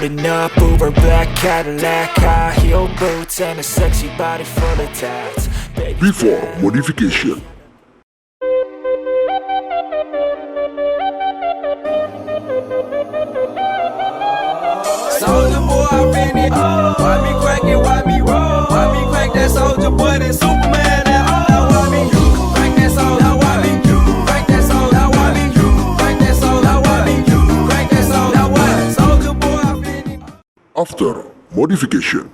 Driving up Uber black Cadillac, high heel boots and a sexy body full of tats. Before modification. Soldier boy, I really why me crack it, why me roll? Why me crack that soldier boy, that Superman, that all? Why me crack that soldier? Why me crack that soldier? Why me crack that soldier? Why me crack that soldier? Soldier boy, I really. After modification.